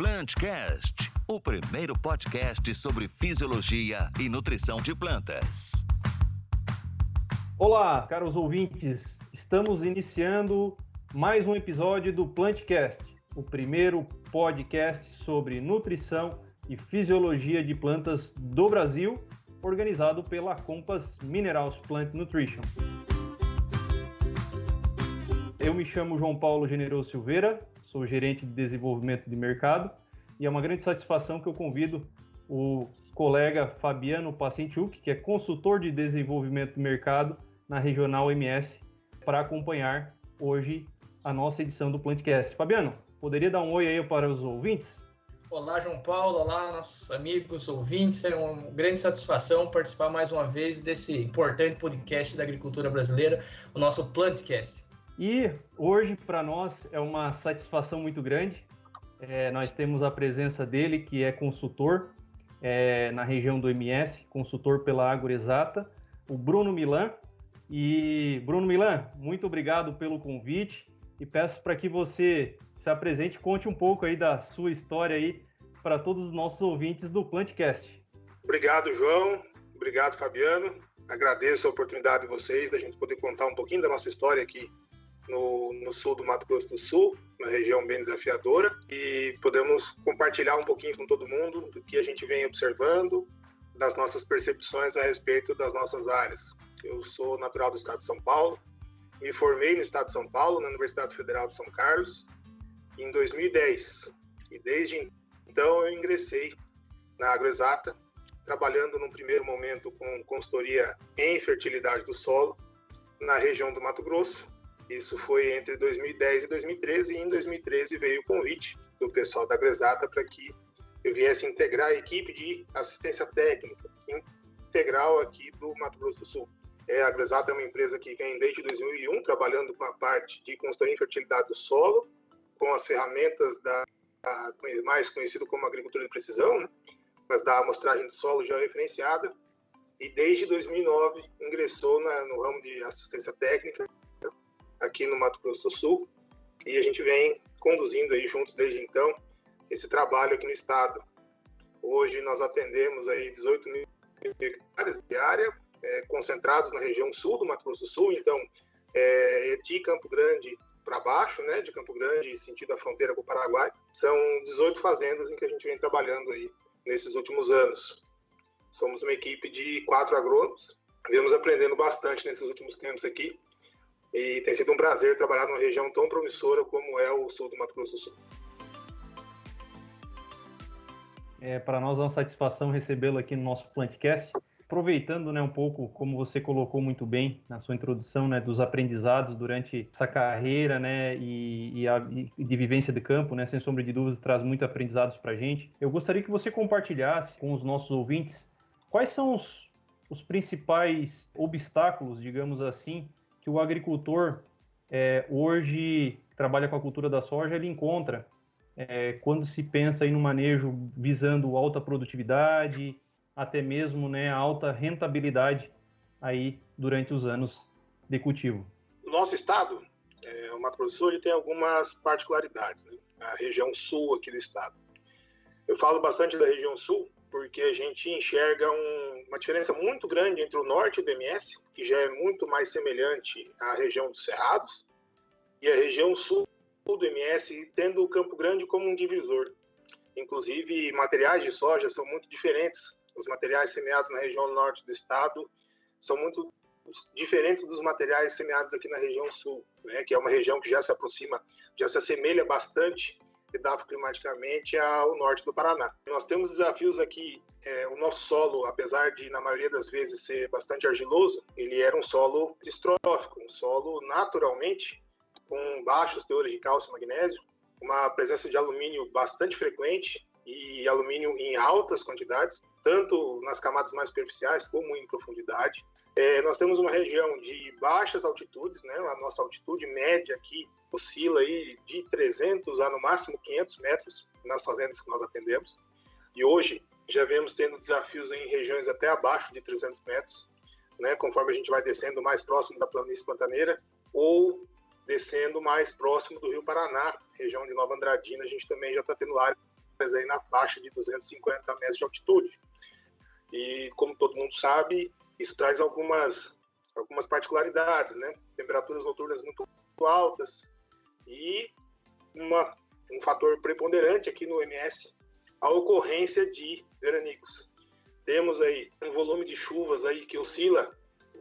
PlantCast, o primeiro podcast sobre fisiologia e nutrição de plantas. Olá, caros ouvintes, estamos iniciando mais um episódio do PlantCast, o primeiro podcast sobre nutrição e fisiologia de plantas do Brasil, organizado pela Compass Minerals Plant Nutrition. Eu me chamo João Paulo Generoso Silveira, sou gerente de desenvolvimento de mercado e é uma grande satisfação que eu convido o colega Fabiano Pacientiuk, que é consultor de desenvolvimento de mercado na Regional MS, para acompanhar hoje a nossa edição do PlantCast. Fabiano, poderia dar um oi aí para os ouvintes? Olá, João Paulo, olá, nossos amigos, ouvintes. É uma grande satisfação participar mais uma vez desse importante podcast da agricultura brasileira, o nosso PlantCast. E hoje, para nós, é uma satisfação muito grande. Nós temos a presença dele, que é consultor na região do MS, consultor pela AgroExata, o Bruno Milan. E, Bruno Milan, muito obrigado pelo convite e peço para que você se apresente e conte um pouco aí da sua história aí para todos os nossos ouvintes do PlantCast. Obrigado, João. Obrigado, Fabiano. Agradeço a oportunidade de vocês, da gente poder contar um pouquinho da nossa história aqui no sul do Mato Grosso do Sul, uma região bem desafiadora, e podemos compartilhar um pouquinho com todo mundo do que a gente vem observando, das nossas percepções a respeito das nossas áreas. Eu sou natural do estado de São Paulo, me formei no estado de São Paulo, na Universidade Federal de São Carlos, em 2010. E desde então eu ingressei na AgroExata, trabalhando num primeiro momento com consultoria em fertilidade do solo na região do Mato Grosso. Isso foi entre 2010 e 2013, e em 2013 veio o convite do pessoal da AgroExata para que eu viesse integrar a equipe de assistência técnica integral aqui do Mato Grosso do Sul. A AgroExata é uma empresa que vem desde 2001 trabalhando com a parte de consultoria em fertilidade do solo, com as ferramentas mais conhecido como agricultura de precisão, né? Mas da amostragem do solo já referenciada, e desde 2009 ingressou no ramo de assistência técnica aqui no Mato Grosso do Sul, e a gente vem conduzindo aí juntos desde então esse trabalho aqui no estado. Hoje nós atendemos aí 18 mil hectares de área, concentrados na região sul do Mato Grosso do Sul, então de Campo Grande para baixo, né, de Campo Grande sentido a fronteira com o Paraguai, são 18 fazendas em que a gente vem trabalhando aí nesses últimos anos. Somos uma equipe de 4 agrônomos, viemos aprendendo bastante nesses últimos tempos aqui, e tem sido um prazer trabalhar numa região tão promissora como é o sul do Mato Grosso do Sul. Para nós é uma satisfação recebê-lo aqui no nosso PlantCast. Aproveitando, né, um pouco, como você colocou muito bem na sua introdução, né, dos aprendizados durante essa carreira, né, e de vivência de campo, né, sem sombra de dúvidas, traz muito aprendizados para a gente. Eu gostaria que você compartilhasse com os nossos ouvintes quais são os principais obstáculos, digamos assim, que o agricultor hoje que trabalha com a cultura da soja, ele encontra quando se pensa em um manejo visando alta produtividade, até mesmo, né, alta rentabilidade aí durante os anos de cultivo. O nosso estado, o Mato Grosso do Sul, ele tem algumas particularidades, né? A região sul aqui do estado. Eu falo bastante da região sul porque a gente enxerga uma diferença muito grande entre o norte do MS, que já é muito mais semelhante à região dos Cerrados, e a região sul do MS, tendo o Campo Grande como um divisor. Inclusive, materiais de soja são muito diferentes. Os materiais semeados na região norte do estado são muito diferentes dos materiais semeados aqui na região sul, né, que é uma região que já se aproxima, já se assemelha bastante climaticamente ao norte do Paraná. Nós temos desafios aqui, o nosso solo, apesar de na maioria das vezes ser bastante argiloso, ele era um solo distrófico, um solo naturalmente com baixos teores de cálcio e magnésio, uma presença de alumínio bastante frequente e alumínio em altas quantidades, tanto nas camadas mais superficiais como em profundidade. Nós temos uma região de baixas altitudes, né? A nossa altitude média aqui oscila aí de 300 a no máximo 500 metros nas fazendas que nós atendemos. E hoje já vemos tendo desafios em regiões até abaixo de 300 metros, né? Conforme a gente vai descendo mais próximo da planície pantaneira ou descendo mais próximo do Rio Paraná, região de Nova Andradina, a gente também já está tendo áreas áreas aí na faixa de 250 metros de altitude. E, como todo mundo sabe, isso traz algumas particularidades, né? Temperaturas noturnas muito altas e um fator preponderante aqui no MS, a ocorrência de veranicos. Temos aí um volume de chuvas aí que oscila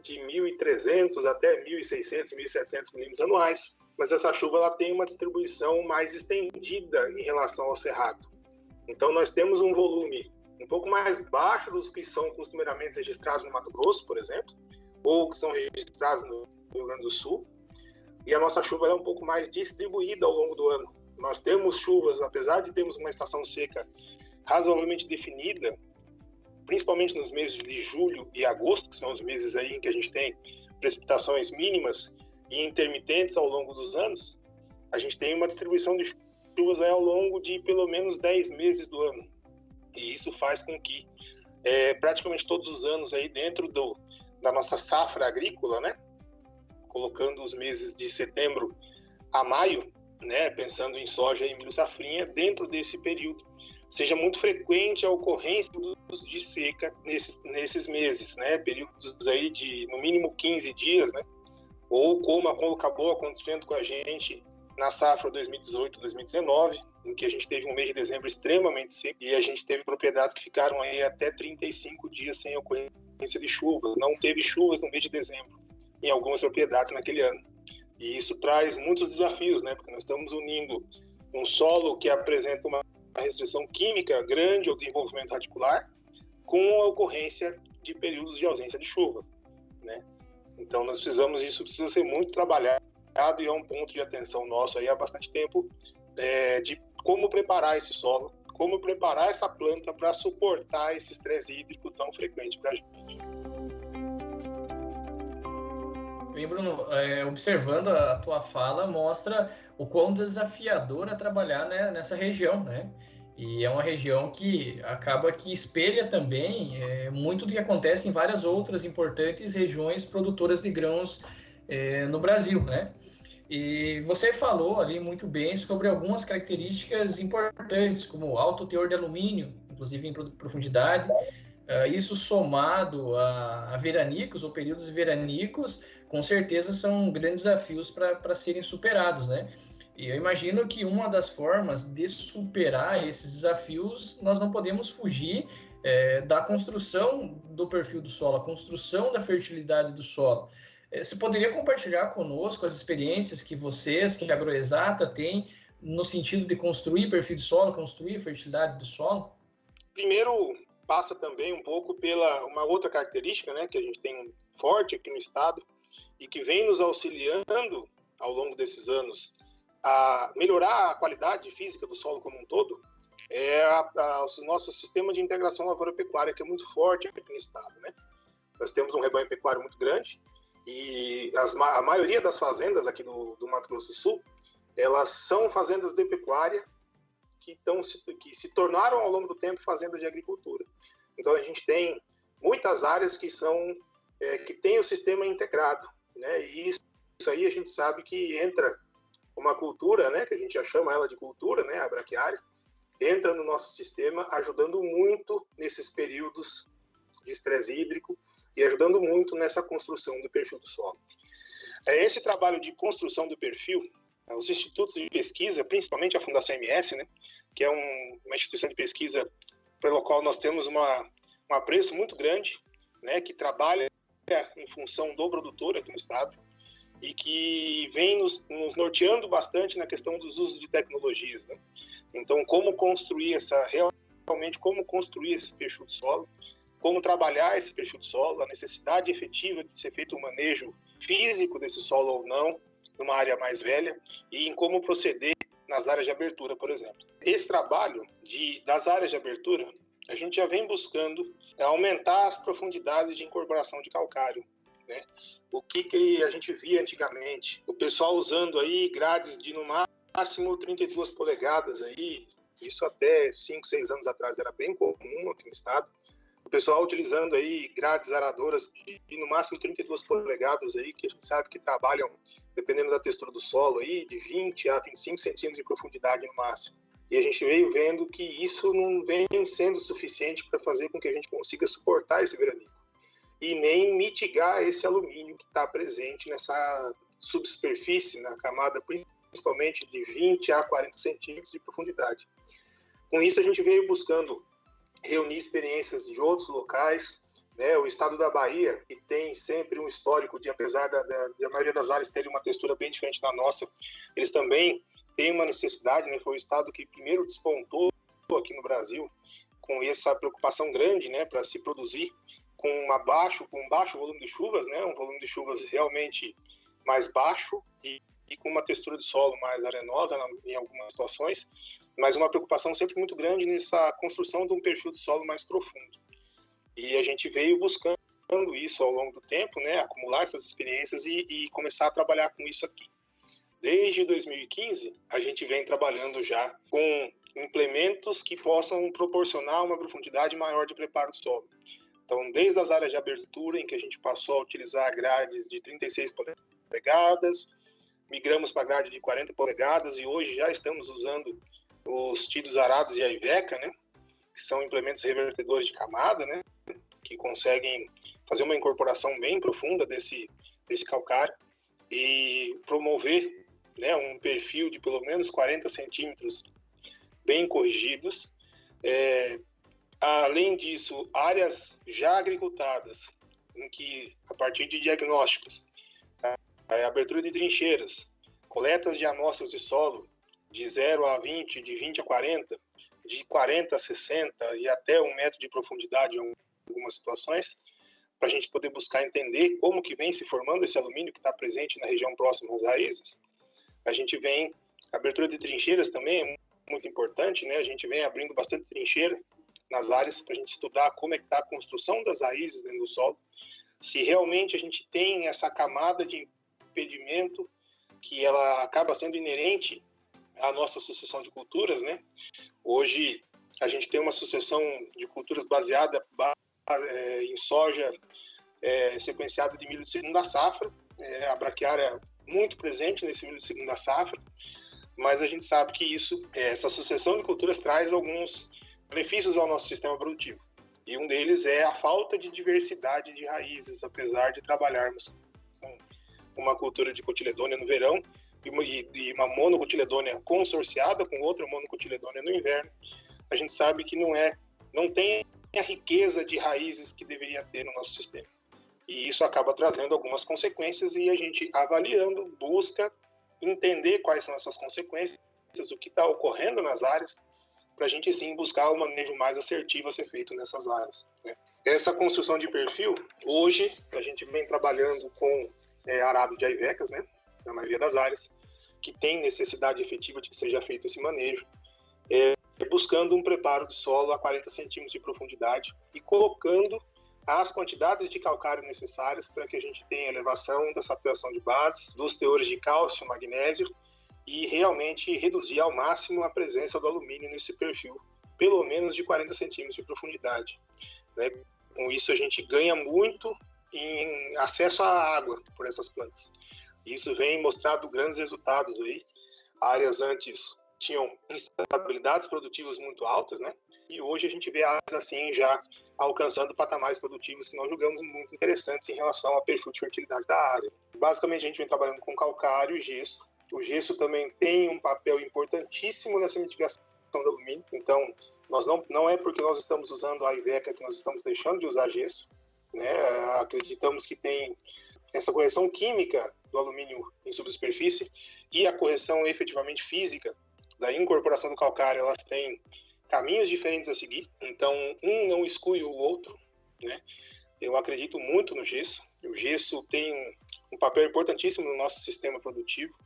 de 1.300 até 1.600, 1.700 milímetros anuais, mas essa chuva ela tem uma distribuição mais estendida em relação ao cerrado. Então nós temos um volume um pouco mais baixo dos que são costumeiramente registrados no Mato Grosso, por exemplo, ou que são registrados no Rio Grande do Sul, e a nossa chuva é um pouco mais distribuída ao longo do ano. Nós temos chuvas, apesar de termos uma estação seca razoavelmente definida, principalmente nos meses de julho e agosto, que são os meses aí em que a gente tem precipitações mínimas e intermitentes ao longo dos anos, a gente tem uma distribuição de chuvas aí ao longo de pelo menos 10 meses do ano. E isso faz com que praticamente todos os anos aí dentro da nossa safra agrícola, né, colocando os meses de setembro a maio, né, pensando em soja e milho safrinha, dentro desse período, seja muito frequente a ocorrência de seca nesses meses, né, períodos aí de no mínimo 15 dias, né, ou como acabou acontecendo com a gente na safra 2018-2019, em que a gente teve um mês de dezembro extremamente seco e a gente teve propriedades que ficaram aí até 35 dias sem ocorrência de chuva. Não teve chuvas no mês de dezembro em algumas propriedades naquele ano. E isso traz muitos desafios, né? Porque nós estamos unindo um solo que apresenta uma restrição química grande ao desenvolvimento radicular com a ocorrência de períodos de ausência de chuva, né? Então isso precisa ser muito trabalhado e é um ponto de atenção nosso aí há bastante tempo, de como preparar esse solo, como preparar essa planta para suportar esse estresse hídrico tão frequente para a gente. Bem, Bruno, observando a tua fala, mostra o quão desafiador é trabalhar, né, nessa região, né? E é uma região que acaba que espelha também muito do que acontece em várias outras importantes regiões produtoras de grãos no Brasil, né? E você falou ali muito bem sobre algumas características importantes, como alto teor de alumínio, inclusive em profundidade, isso somado a veranicos ou períodos veranicos, com certeza são grandes desafios para serem superados, né? E eu imagino que uma das formas de superar esses desafios, nós não podemos fugir da construção do perfil do solo, a construção da fertilidade do solo. Você poderia compartilhar conosco as experiências que vocês, que a Agroexata tem, no sentido de construir perfil de solo, construir fertilidade do solo? Primeiro, passa também um pouco pela uma outra característica, né, que a gente tem forte aqui no estado e que vem nos auxiliando ao longo desses anos a melhorar a qualidade física do solo como um todo, é o nosso sistema de integração lavoura-pecuária, que é muito forte aqui no estado, né? Nós temos um rebanho pecuário muito grande e a maioria das fazendas aqui do Mato Grosso do Sul, elas são fazendas de pecuária que se tornaram ao longo do tempo fazendas de agricultura. Então a gente tem muitas áreas que têm o sistema integrado, né? E isso aí a gente sabe que entra uma cultura, né, que a gente já chama ela de cultura, né, a braquiária, entra no nosso sistema ajudando muito nesses períodos de estresse hídrico e ajudando muito nessa construção do perfil do solo. Esse trabalho de construção do perfil, os institutos de pesquisa, principalmente a Fundação MS, né, que é uma instituição de pesquisa pela qual nós temos um apreço muito grande, né, que trabalha em função do produtor aqui no estado e que vem nos norteando bastante na questão dos usos de tecnologias, né? Então, como construir como construir esse perfil de solo, como trabalhar esse perfil de solo, a necessidade efetiva de ser feito um manejo físico desse solo ou não, numa área mais velha, e em como proceder nas áreas de abertura, por exemplo. Esse trabalho das áreas de abertura, a gente já vem buscando aumentar as profundidades de incorporação de calcário, né? O que a gente via antigamente, o pessoal usando aí grades de no máximo 32 polegadas aí, isso até 5, 6 anos atrás era bem comum aqui no estado, o pessoal utilizando aí grades aradoras de no máximo 32 polegadas aí, que a gente sabe que trabalham, dependendo da textura do solo aí, de 20 a 25 centímetros de profundidade no máximo. E a gente veio vendo que isso não vem sendo suficiente para fazer com que a gente consiga suportar esse granizo e nem mitigar esse alumínio que está presente nessa subsuperfície, na camada principalmente de 20 a 40 centímetros de profundidade. Com isso, a gente veio buscando reunir experiências de outros locais, né? O estado da Bahia, que tem sempre um histórico de, apesar da maioria das áreas terem uma textura bem diferente da nossa, eles também têm uma necessidade, né? Foi o estado que primeiro despontou aqui no Brasil com essa preocupação grande, né, para se produzir com um baixo volume de chuvas, né, um volume de chuvas realmente mais baixo e com uma textura de solo mais arenosa em algumas situações, mas uma preocupação sempre muito grande nessa construção de um perfil de solo mais profundo. E a gente veio buscando isso ao longo do tempo, né, acumular essas experiências e começar a trabalhar com isso aqui. Desde 2015, a gente vem trabalhando já com implementos que possam proporcionar uma profundidade maior de preparo do solo. Então, desde as áreas de abertura, em que a gente passou a utilizar grades de 36 polegadas, migramos para grade de 40 polegadas e hoje já estamos usando os tidos arados de Iveca, né, que são implementos revertedores de camada, né, que conseguem fazer uma incorporação bem profunda desse calcário e promover, né, um perfil de pelo menos 40 centímetros bem corrigidos. Além disso, áreas já agricultadas, em que, a partir de diagnósticos, a abertura de trincheiras, coletas de amostras de solo de 0 a 20, de 20 a 40, de 40 a 60 e até 1 metro de profundidade em algumas situações, para a gente poder buscar entender como que vem se formando esse alumínio que está presente na região próxima às raízes. A gente vem, a abertura de trincheiras também é muito importante, né? A gente vem abrindo bastante trincheira nas áreas para a gente estudar como é que está a construção das raízes dentro do solo, se realmente a gente tem essa camada de impedimento que ela acaba sendo inerente à nossa sucessão de culturas, né? Hoje a gente tem uma sucessão de culturas baseada em soja sequenciada de milho de segunda safra, a braquiária muito presente nesse milho de segunda safra, mas a gente sabe que essa sucessão de culturas traz alguns benefícios ao nosso sistema produtivo. E um deles é a falta de diversidade de raízes, apesar de trabalharmos com uma cultura de cotiledônia no verão e uma monocotiledônia consorciada com outra monocotiledônia no inverno. A gente sabe que não tem a riqueza de raízes que deveria ter no nosso sistema. E isso acaba trazendo algumas consequências e a gente, avaliando, busca entender quais são essas consequências, o que está ocorrendo nas áreas, para a gente, sim, buscar o manejo mais assertivo a ser feito nessas áreas, né? Essa construção de perfil, hoje, a gente vem trabalhando com arado de Ivecas, né, na maioria das áreas, que tem necessidade efetiva de que seja feito esse manejo, buscando um preparo de solo a 40 centímetros de profundidade e colocando as quantidades de calcário necessárias para que a gente tenha elevação da saturação de bases, dos teores de cálcio, magnésio, e realmente reduzir ao máximo a presença do alumínio nesse perfil, pelo menos de 40 centímetros de profundidade, né? Com isso a gente ganha muito em acesso à água por essas plantas. Isso vem mostrado grandes resultados aí. Áreas antes tinham instabilidades produtivas muito altas, né? E hoje a gente vê áreas assim já alcançando patamares produtivos que nós julgamos muito interessantes em relação ao perfil de fertilidade da área. Basicamente a gente vem trabalhando com calcário e gesso. O gesso também tem um papel importantíssimo nessa mitigação do alumínio. Então, nós não é porque nós estamos usando a Iveca que nós estamos deixando de usar gesso, né? Acreditamos que tem essa correção química do alumínio em subsuperfície e a correção efetivamente física da incorporação do calcário, elas têm caminhos diferentes a seguir. Então, um não exclui o outro, né? Eu acredito muito no gesso. O gesso tem um papel importantíssimo no nosso sistema produtivo.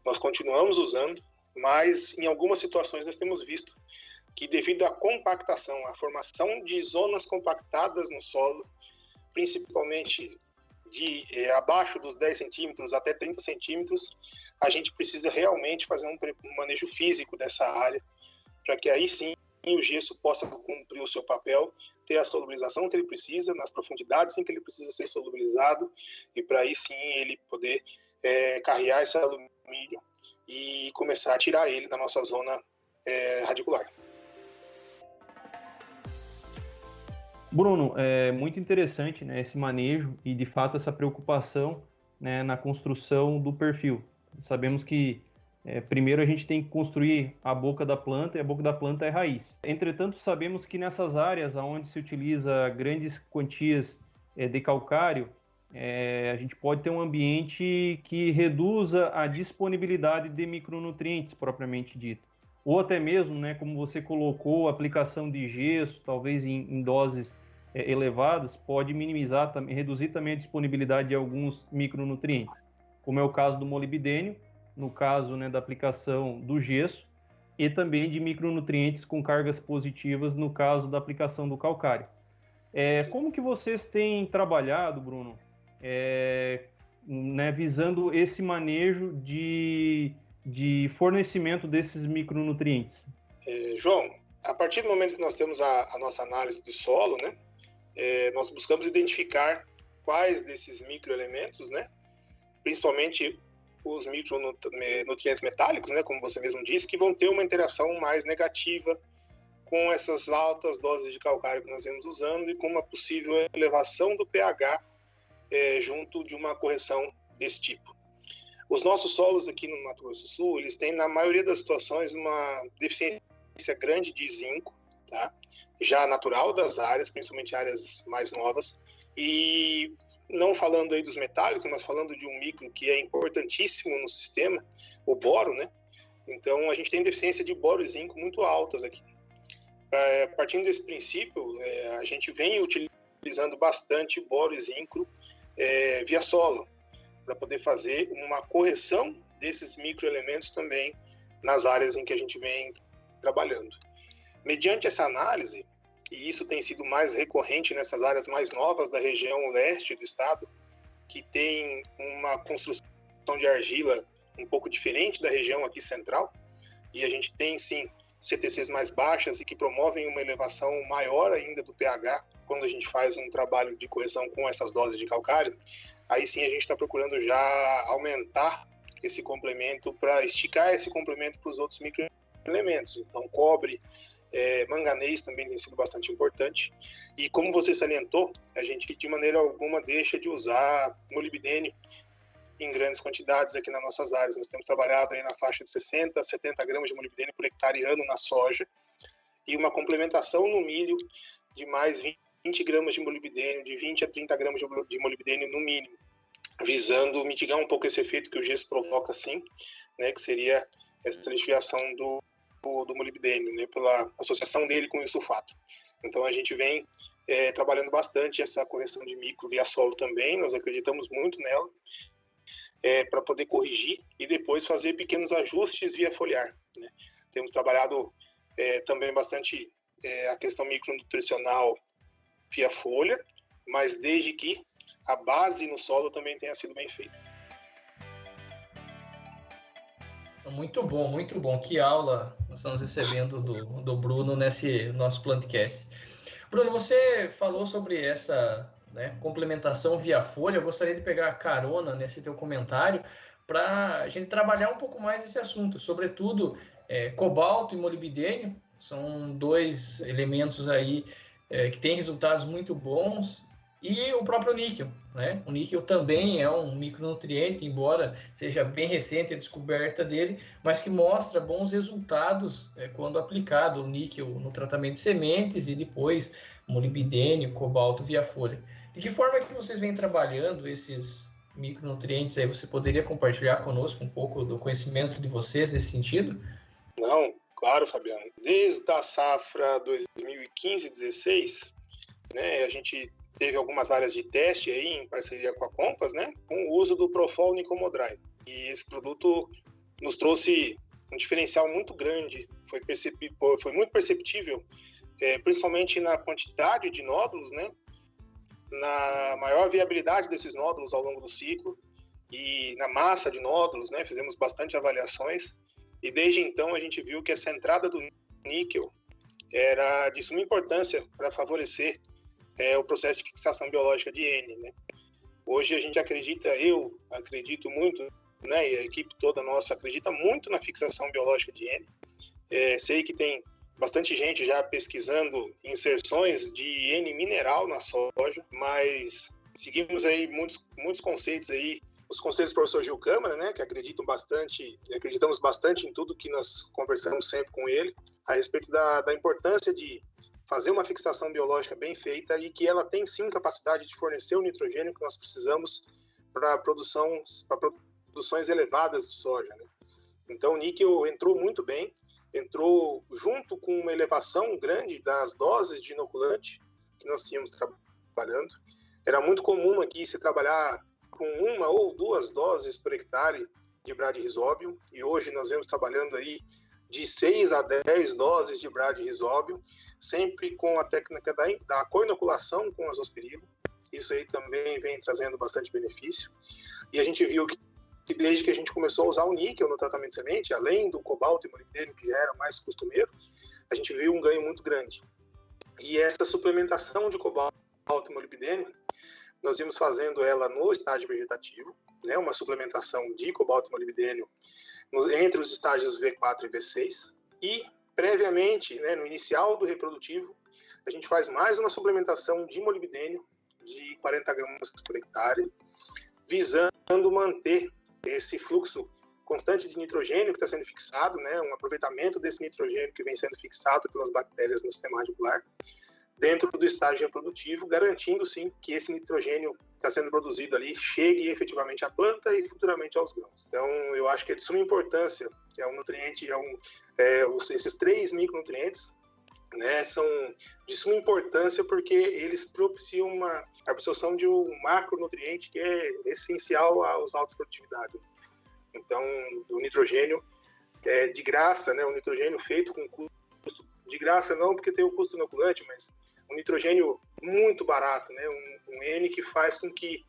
Nós continuamos usando, mas em algumas situações nós temos visto que devido à compactação, à formação de zonas compactadas no solo, principalmente de abaixo dos 10 centímetros até 30 centímetros, a gente precisa realmente fazer um manejo físico dessa área, para que aí sim o gesso possa cumprir o seu papel, ter a solubilização que ele precisa, nas profundidades em que ele precisa ser solubilizado, e para aí sim ele poder carrear esse alumínio e começar a tirar ele da nossa zona radicular. Bruno, é muito interessante, né, esse manejo e, de fato, essa preocupação, né, na construção do perfil. Sabemos que, primeiro, a gente tem que construir a boca da planta, e a boca da planta é raiz. Entretanto, sabemos que nessas áreas onde se utiliza grandes quantias de calcário, a gente pode ter um ambiente que reduza a disponibilidade de micronutrientes, propriamente dito. Ou até mesmo, né, como você colocou, a aplicação de gesso, talvez em doses elevadas, pode minimizar, reduzir também a disponibilidade de alguns micronutrientes, como é o caso do molibdênio, no caso, né, da aplicação do gesso, e também de micronutrientes com cargas positivas no caso da aplicação do calcário. Como que vocês têm trabalhado, Bruno, né, visando esse manejo de fornecimento desses micronutrientes? João, a partir do momento que nós temos a nossa análise do solo, né, nós buscamos identificar quais desses microelementos, né, principalmente os micronutrientes metálicos, né, como você mesmo disse, que vão ter uma interação mais negativa com essas altas doses de calcário que nós vemos usando e com uma possível elevação do pH junto de uma correção desse tipo. Os nossos solos aqui no Mato Grosso do Sul, eles têm, na maioria das situações, uma deficiência grande de zinco, tá? Já natural das áreas, principalmente áreas mais novas, e não falando aí dos metálicos, mas falando de um micro que é importantíssimo no sistema, o boro, né? Então, a gente tem deficiência de boro e zinco muito altas aqui. Partindo desse princípio, a gente vem utilizando bastante boro e zinco via solo, para poder fazer uma correção desses microelementos também nas áreas em que a gente vem trabalhando. Mediante essa análise, e isso tem sido mais recorrente nessas áreas mais novas da região leste do estado, que tem uma construção de argila um pouco diferente da região aqui central, e a gente tem, sim, CTCs mais baixas e que promovem uma elevação maior ainda do pH quando a gente faz um trabalho de correção com essas doses de calcário. Aí sim a gente está procurando já aumentar esse complemento para esticar esse complemento para os outros microelementos. Então, cobre, manganês também tem sido bastante importante. E como você salientou, a gente de maneira alguma deixa de usar molibdênio em grandes quantidades aqui nas nossas áreas. Nós temos trabalhado aí na faixa de 60 a 70 gramas de molibdênio por hectare ano na soja e uma complementação no milho de mais 20 gramas de molibdênio, de 20 a 30 gramas de molibdênio no mínimo, visando mitigar um pouco esse efeito que o gesso provoca, sim, né, que seria essa desviação do molibdênio, né, pela associação dele com o sulfato. Então a gente vem trabalhando bastante essa correção de micro via solo também, nós acreditamos muito nela, para poder corrigir e depois fazer pequenos ajustes via foliar, né. Temos trabalhado também bastante a questão micronutricional via folha, mas desde que a base no solo também tenha sido bem feita. Muito bom. Que aula nós estamos recebendo do Bruno nesse nosso Plantcast. Bruno, você falou sobre essa, né, complementação via folha. Eu gostaria de pegar a carona nesse teu comentário para a gente trabalhar um pouco mais esse assunto, sobretudo cobalto e molibdênio. São dois elementos aí que têm resultados muito bons, e o próprio níquel, né? O níquel também é um micronutriente, embora seja bem recente a descoberta dele, mas que mostra bons resultados quando aplicado o níquel no tratamento de sementes e depois molibdênio, cobalto via folha. De que forma que vocês vêm trabalhando esses micronutrientes aí? Você poderia compartilhar conosco um pouco do conhecimento de vocês nesse sentido? Não, claro, Fabiano. Desde a safra 2015-16, né, a gente teve algumas áreas de teste aí em parceria com a Compass, né, com o uso do Profol Nicomodride. E esse produto nos trouxe um diferencial muito grande, foi muito perceptível, principalmente na quantidade de nódulos, né, na maior viabilidade desses nódulos ao longo do ciclo e na massa de nódulos, né, fizemos bastante avaliações. E desde então a gente viu que essa entrada do níquel era de suma importância para favorecer o processo de fixação biológica de N, né? Hoje a gente eu acredito muito, né, e a equipe toda nossa acredita muito na fixação biológica de N. Sei que tem bastante gente já pesquisando inserções de N mineral na soja, mas seguimos aí muitos conceitos aí, os conceitos do professor Gil Câmara, né, que acreditamos bastante em tudo que nós conversamos sempre com ele, a respeito da importância de fazer uma fixação biológica bem feita e que ela tem sim capacidade de fornecer o nitrogênio que nós precisamos para produções elevadas de soja, né? Então o níquel entrou muito bem, entrou junto com uma elevação grande das doses de inoculante que nós tínhamos trabalhando. Era muito comum aqui se trabalhar com 1 ou 2 doses por hectare de bradirizóbio, e hoje nós vemos trabalhando aí de 6 a 10 doses de bradirizóbio, sempre com a técnica da co-inoculação com azospirilo. Isso aí também vem trazendo bastante benefício. E a gente viu que desde que a gente começou a usar o níquel no tratamento de semente, além do cobalto e molibdênio, que já era mais costumeiro, a gente viu um ganho muito grande. E essa suplementação de cobalto e molibdênio, nós vimos fazendo ela no estágio vegetativo, né, uma suplementação de cobalto e molibdênio entre os estágios V4 e V6, e previamente, né, no inicial do reprodutivo, a gente faz mais uma suplementação de molibdênio de 40 gramas por hectare, visando manter esse fluxo constante de nitrogênio que está sendo fixado, né, um aproveitamento desse nitrogênio que vem sendo fixado pelas bactérias no sistema radicular, dentro do estágio reprodutivo, garantindo sim que esse nitrogênio que está sendo produzido ali chegue efetivamente à planta e futuramente aos grãos. Então, eu acho que é de suma importância, é um nutriente, esses 3 micronutrientes, né, são de suma importância porque eles propiciam uma absorção de um macronutriente que é essencial às altas produtividades. Então, o nitrogênio é de graça, né, o nitrogênio feito com custo de graça, não porque tem o custo inoculante, mas um nitrogênio muito barato, né, um N que faz com que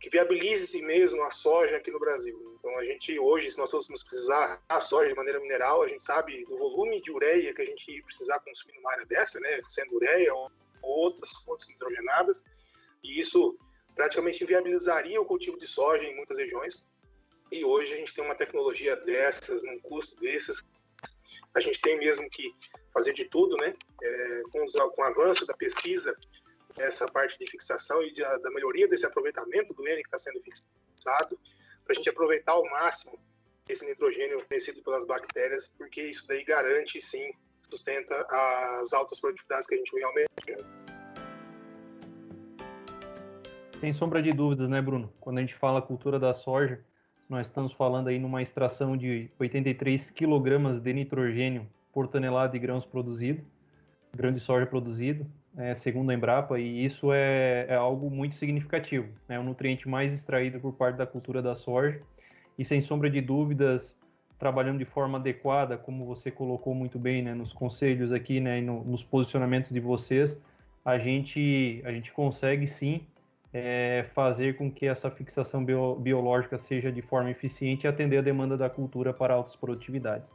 viabilize mesmo a soja aqui no Brasil. Então, a gente hoje, se nós fôssemos precisar a soja de maneira mineral, a gente sabe do volume de ureia que a gente ia precisar consumir numa área dessa, né, sendo ureia ou outras fontes nitrogenadas, e isso praticamente inviabilizaria o cultivo de soja em muitas regiões. E hoje a gente tem uma tecnologia dessas, num custo desses, a gente tem mesmo que fazer de tudo, né, com o avanço da pesquisa, essa parte de fixação e da melhoria desse aproveitamento do N que está sendo fixado, para a gente aproveitar ao máximo esse nitrogênio fornecido pelas bactérias, porque isso daí garante, sim, sustenta as altas produtividades que a gente vem aumentando. Sem sombra de dúvidas, né, Bruno? Quando a gente fala cultura da soja, nós estamos falando aí numa extração de 83 kg de nitrogênio por tonelada de grãos produzido, grão de soja produzido, segundo a Embrapa, e isso é algo muito significativo. É o nutriente mais extraído por parte da cultura da soja, e sem sombra de dúvidas, trabalhando de forma adequada, como você colocou muito bem, né, nos conselhos aqui, né, e nos posicionamentos de vocês, a gente consegue sim fazer com que essa fixação biológica seja de forma eficiente e atender a demanda da cultura para altas produtividades.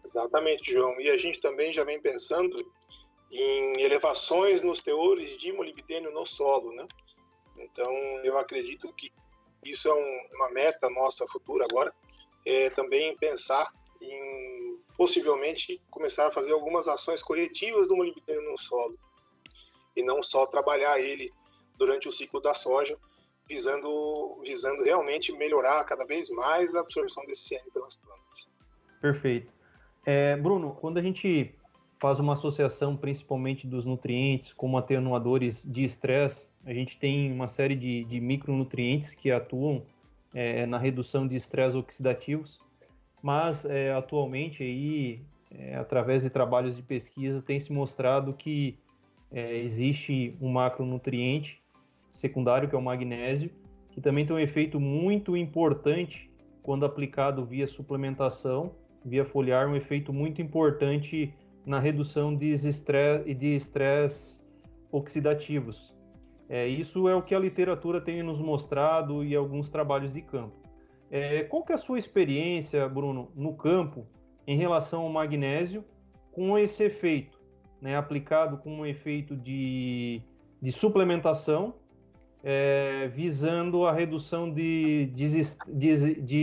Exatamente, João. E a gente também já vem pensando em elevações nos teores de molibdênio no solo, né? Então, eu acredito que isso é uma meta nossa futura agora, também pensar em possivelmente começar a fazer algumas ações corretivas do molibdênio no solo e não só trabalhar ele durante o ciclo da soja, visando realmente melhorar cada vez mais a absorção desse N pelas plantas. Perfeito. Bruno, quando a gente faz uma associação principalmente dos nutrientes como atenuadores de estresse, a gente tem uma série de micronutrientes que atuam na redução de estresse oxidativos, mas atualmente aí, através de trabalhos de pesquisa, tem se mostrado que existe um macronutriente secundário, que é o magnésio, que também tem um efeito muito importante quando aplicado via suplementação, via foliar, um efeito muito importante na redução de estresse oxidativos. Isso é o que a literatura tem nos mostrado e alguns trabalhos de campo. Qual que é a sua experiência, Bruno, no campo em relação ao magnésio com esse efeito, né, aplicado com um efeito de suplementação, visando a redução de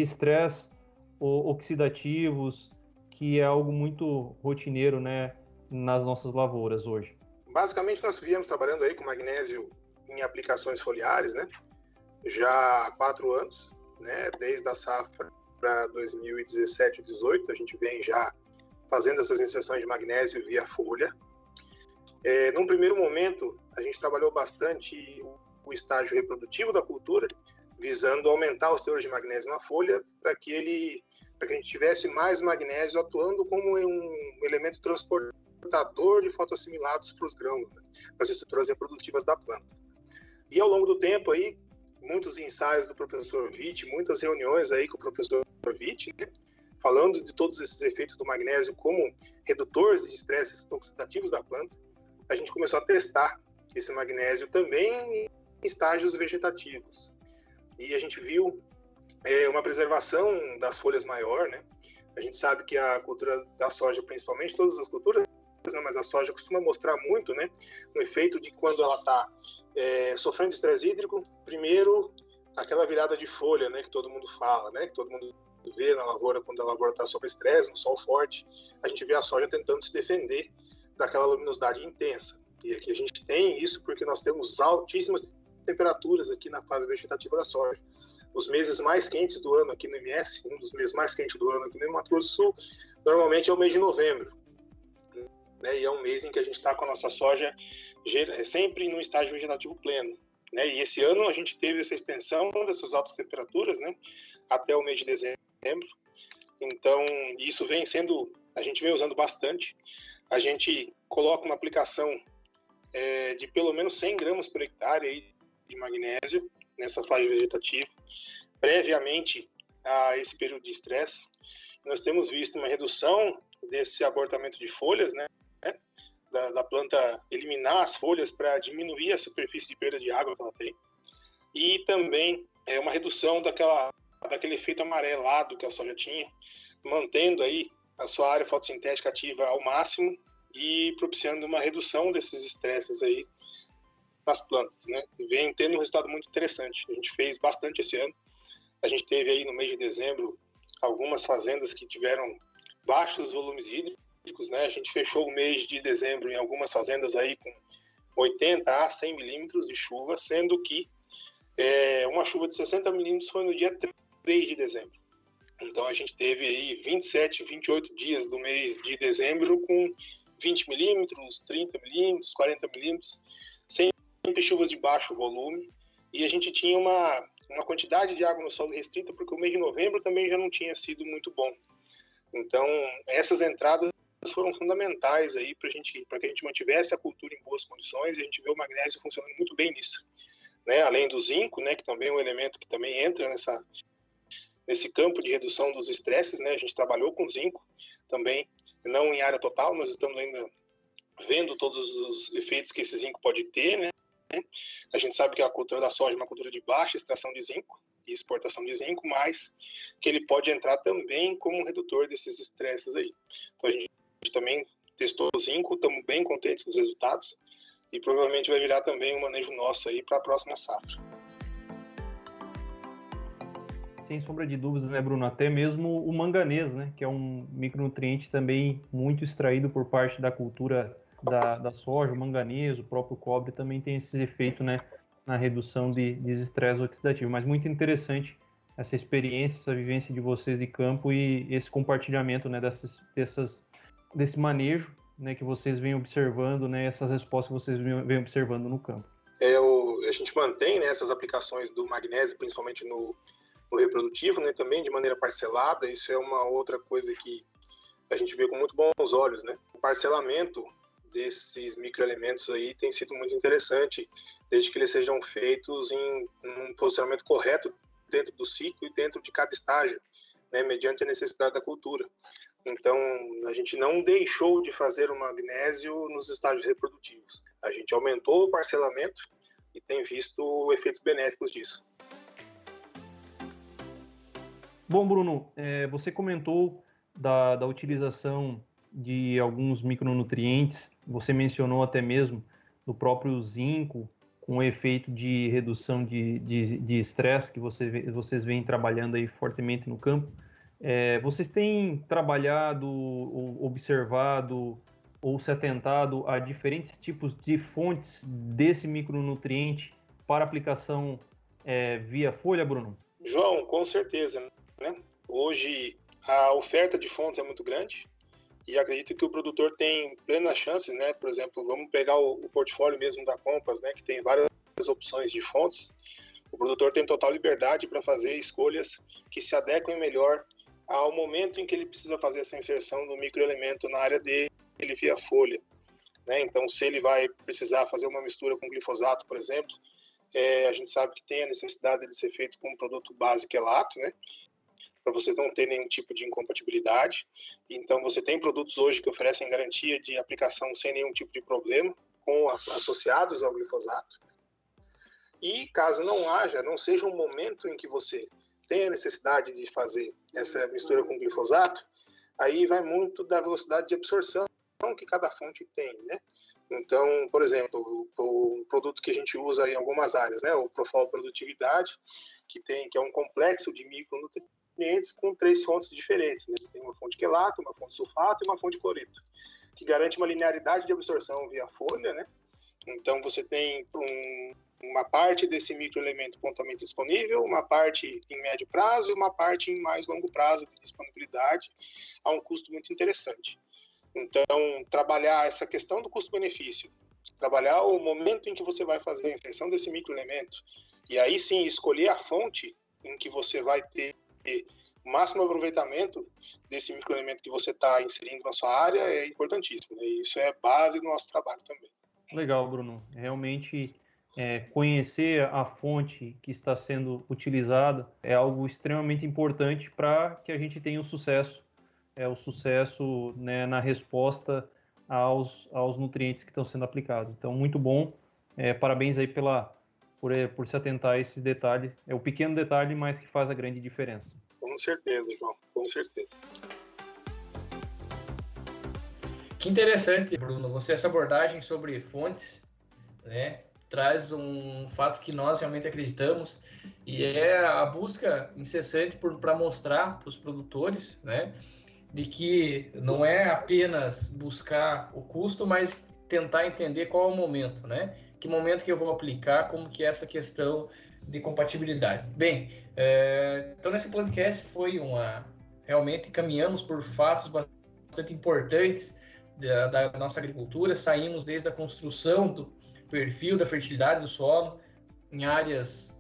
estresse oxidativos que é algo muito rotineiro, né, nas nossas lavouras hoje? Basicamente, nós viemos trabalhando aí com magnésio em aplicações foliares, né, já há 4 anos, né, desde a safra para 2017 e 2018, a gente vem já fazendo essas inserções de magnésio via folha. Num primeiro momento, a gente trabalhou bastante o estágio reprodutivo da cultura, visando aumentar os teores de magnésio na folha, para que a gente tivesse mais magnésio atuando como um elemento transportador de fotoassimilados para os grãos, né, para as estruturas reprodutivas da planta. E ao longo do tempo aí, muitos ensaios do professor Witt, muitas reuniões aí com o professor Witt, né, falando de todos esses efeitos do magnésio como redutores de estresses oxidativos da planta, a gente começou a testar esse magnésio também em estágios vegetativos. E a gente viu uma preservação das folhas maior, né? A gente sabe que a cultura da soja, principalmente, todas as culturas, né, mas a soja costuma mostrar muito, né, um efeito de quando ela está sofrendo estresse hídrico, primeiro, aquela virada de folha, né, que todo mundo fala, né, que todo mundo vê na lavoura, quando a lavoura está sob estresse, no sol forte, a gente vê a soja tentando se defender daquela luminosidade intensa. E aqui a gente tem isso porque nós temos altíssimas temperaturas aqui na fase vegetativa da soja. Os meses mais quentes do ano aqui no MS, um dos meses mais quentes do ano aqui no Mato Grosso do Sul, normalmente é o mês de novembro, né? E é um mês em que a gente está com a nossa soja sempre no estágio vegetativo pleno, né? E esse ano a gente teve essa extensão dessas altas temperaturas, né, até o mês de dezembro. Então, isso vem sendo, a gente vem usando bastante. A gente coloca uma aplicação de pelo menos 100 gramas por hectare aí de magnésio nessa fase vegetativa, previamente a esse período de estresse. Nós temos visto uma redução desse abortamento de folhas, né, da planta eliminar as folhas para diminuir a superfície de perda de água que ela tem, e também uma redução daquele efeito amarelado que a soja tinha, mantendo aí a sua área fotossintética ativa ao máximo e propiciando uma redução desses estresses aí nas plantas, né? Vem tendo um resultado muito interessante. A gente fez bastante esse ano. A gente teve aí no mês de dezembro algumas fazendas que tiveram baixos volumes hídricos, né? A gente fechou o mês de dezembro em algumas fazendas aí com 80 a 100 milímetros de chuva, sendo que uma chuva de 60 milímetros foi no dia 3 de dezembro. Então a gente teve aí 27, 28 dias do mês de dezembro com 20 milímetros, 30 milímetros, 40 milímetros, sempre chuvas de baixo volume, e a gente tinha uma quantidade de água no solo restrita, porque o mês de novembro também já não tinha sido muito bom. Então, essas entradas foram fundamentais aí para que a gente mantivesse a cultura em boas condições, e a gente vê o magnésio funcionando muito bem nisso, né? Além do zinco, né, que também é um elemento que também entra nesse campo de redução dos estresses, né? A gente trabalhou com zinco também, não em área total, nós estamos ainda vendo todos os efeitos que esse zinco pode ter, né? A gente sabe que a cultura da soja é uma cultura de baixa extração de zinco e exportação de zinco, mas que ele pode entrar também como um redutor desses estresses aí. Então a gente também testou o zinco, estamos bem contentes com os resultados, e provavelmente vai virar também um manejo nosso aí para a próxima safra. Sem sombra de dúvidas, né, Bruno? Até mesmo o manganês, né, que é um micronutriente também muito extraído por parte da cultura da soja, o manganês, o próprio cobre também tem esse efeito, né, na redução de estresse oxidativo. Mas muito interessante essa experiência, essa vivência de vocês de campo e esse compartilhamento, né, desse manejo, né, que vocês vêm observando, né, essas respostas que vocês vêm observando no campo. A gente mantém, né, essas aplicações do magnésio, principalmente no reprodutivo, né, também de maneira parcelada. Isso é uma outra coisa que a gente vê com muito bons olhos, né? O parcelamento desses microelementos aí tem sido muito interessante, desde que eles sejam feitos em um posicionamento correto dentro do ciclo e dentro de cada estágio, né, mediante a necessidade da cultura. Então, a gente não deixou de fazer o magnésio nos estágios reprodutivos. A gente aumentou o parcelamento e tem visto efeitos benéficos disso. Bom, Bruno, você comentou da utilização de alguns micronutrientes, você mencionou até mesmo do próprio zinco, com o efeito de redução de estresse que vocês vêm trabalhando aí fortemente no campo. Vocês têm trabalhado, ou observado, ou se atentado a diferentes tipos de fontes desse micronutriente para aplicação via folha, Bruno? João, com certeza, né? Hoje a oferta de fontes é muito grande e acredito que o produtor tem plenas chances, né? Por exemplo, vamos pegar o portfólio mesmo da Compass, né? Que tem várias opções de fontes. O produtor tem total liberdade para fazer escolhas que se adequem melhor ao momento em que ele precisa fazer essa inserção do microelemento na área dele via folha, né? Então, se ele vai precisar fazer uma mistura com glifosato, por exemplo, a gente sabe que tem a necessidade de ser feito com um produto base quelato, né? Para você não ter nenhum tipo de incompatibilidade. Então, você tem produtos hoje que oferecem garantia de aplicação sem nenhum tipo de problema, associados ao glifosato. E caso não seja um momento em que você tem a necessidade de fazer essa mistura com glifosato, aí vai muito da velocidade de absorção que cada fonte tem, né? Então, por exemplo, o produto que a gente usa em algumas áreas, né, o Profol Produtividade, que é um complexo de micronutrientes com 3 fontes diferentes, né? Tem uma fonte quelato, uma fonte sulfato e uma fonte cloreto, que garante uma linearidade de absorção via folha, né? Então, você tem uma parte desse microelemento prontamente disponível, uma parte em médio prazo e uma parte em mais longo prazo de disponibilidade, a um custo muito interessante. Então, trabalhar essa questão do custo-benefício, trabalhar o momento em que você vai fazer a inserção desse microelemento, e aí sim escolher a fonte em que você vai ter o máximo aproveitamento desse microelemento que você está inserindo na sua área é importantíssimo, né? E isso é base do nosso trabalho também. Legal, Bruno. Realmente, conhecer a fonte que está sendo utilizada é algo extremamente importante para que a gente tenha o sucesso, né, na resposta aos nutrientes que estão sendo aplicados. Então, muito bom. Parabéns aí por se atentar a esses detalhes. É o pequeno detalhe, mas que faz a grande diferença. Com certeza, João. Com certeza. Que interessante, Bruno, essa abordagem sobre fontes, né, traz um fato que nós realmente acreditamos, e é a busca incessante para mostrar para os produtores, né, de que não é apenas buscar o custo, mas tentar entender qual é o momento, né, que momento que eu vou aplicar, como que é essa questão de compatibilidade. Bem, então nesse podcast realmente caminhamos por fatos bastante importantes da nossa agricultura, saímos desde a construção do perfil da fertilidade do solo em áreas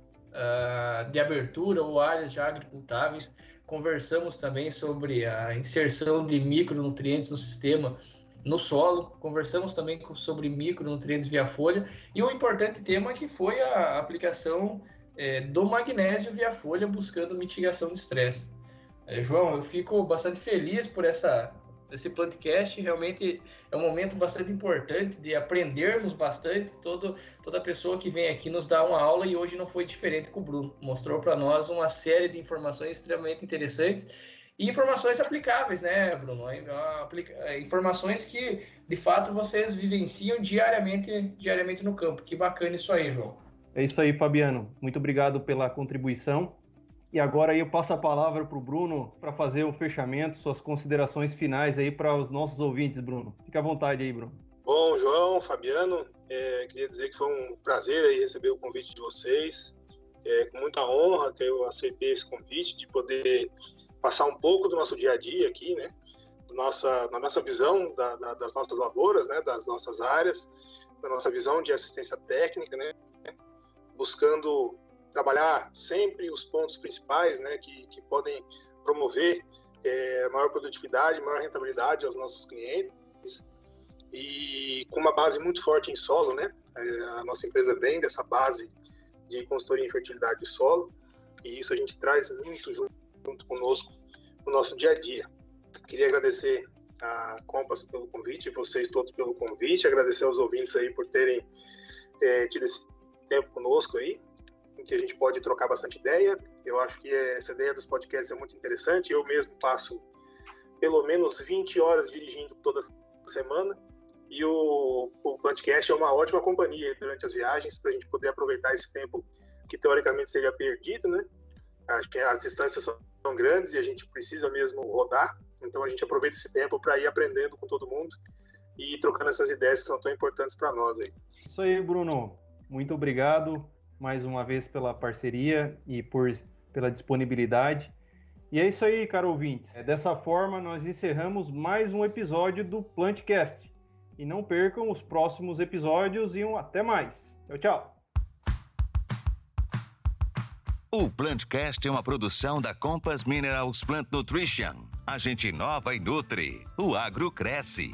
de abertura ou áreas já agricultáveis, conversamos também sobre a inserção de micronutrientes no sistema, no solo, conversamos também sobre micronutrientes via folha, e um importante tema que foi a aplicação do magnésio via folha, buscando mitigação de estresse. João, eu fico bastante feliz por esse podcast, realmente é um momento bastante importante de aprendermos bastante. Toda pessoa que vem aqui nos dá uma aula, e hoje não foi diferente com o Bruno. Mostrou para nós uma série de informações extremamente interessantes e informações aplicáveis, né, Bruno? Informações que, de fato, vocês vivenciam diariamente no campo. Que bacana isso aí, João. É isso aí, Fabiano. Muito obrigado pela contribuição. E agora aí eu passo a palavra para o Bruno para fazer o fechamento, suas considerações finais aí para os nossos ouvintes, Bruno. Fica à vontade aí, Bruno. Bom, João, Fabiano, queria dizer que foi um prazer aí receber o convite de vocês. Com muita honra que eu aceitei esse convite de poder passar um pouco do nosso dia a dia aqui, né? Na nossa visão das nossas lavouras, né? Das nossas áreas, da nossa visão de assistência técnica, né? Buscando trabalhar sempre os pontos principais, né, que podem promover maior produtividade, maior rentabilidade aos nossos clientes, e com uma base muito forte em solo, né? A nossa empresa vem dessa base de consultoria em fertilidade de solo, e isso a gente traz muito junto conosco no nosso dia a dia. Queria agradecer a Compass pelo convite, vocês todos pelo convite, agradecer aos ouvintes aí por terem tido esse tempo conosco aí, em que a gente pode trocar bastante ideia. Eu acho que essa ideia dos podcasts é muito interessante. Eu mesmo passo pelo menos 20 horas dirigindo toda semana, e o podcast é uma ótima companhia durante as viagens para a gente poder aproveitar esse tempo que teoricamente seria perdido, né? Acho que as distâncias são são grandes e a gente precisa mesmo rodar. Então a gente aproveita esse tempo para ir aprendendo com todo mundo e trocando essas ideias que são tão importantes para nós aí. Isso aí, Bruno. Muito obrigado mais uma vez pela parceria e pela disponibilidade. E é isso aí, caro ouvintes. Dessa forma, nós encerramos mais um episódio do Plantcast. E não percam os próximos episódios e até mais. Tchau, tchau. O Plantcast é uma produção da Compass Minerals Plant Nutrition. A gente inova e nutre. O agro cresce.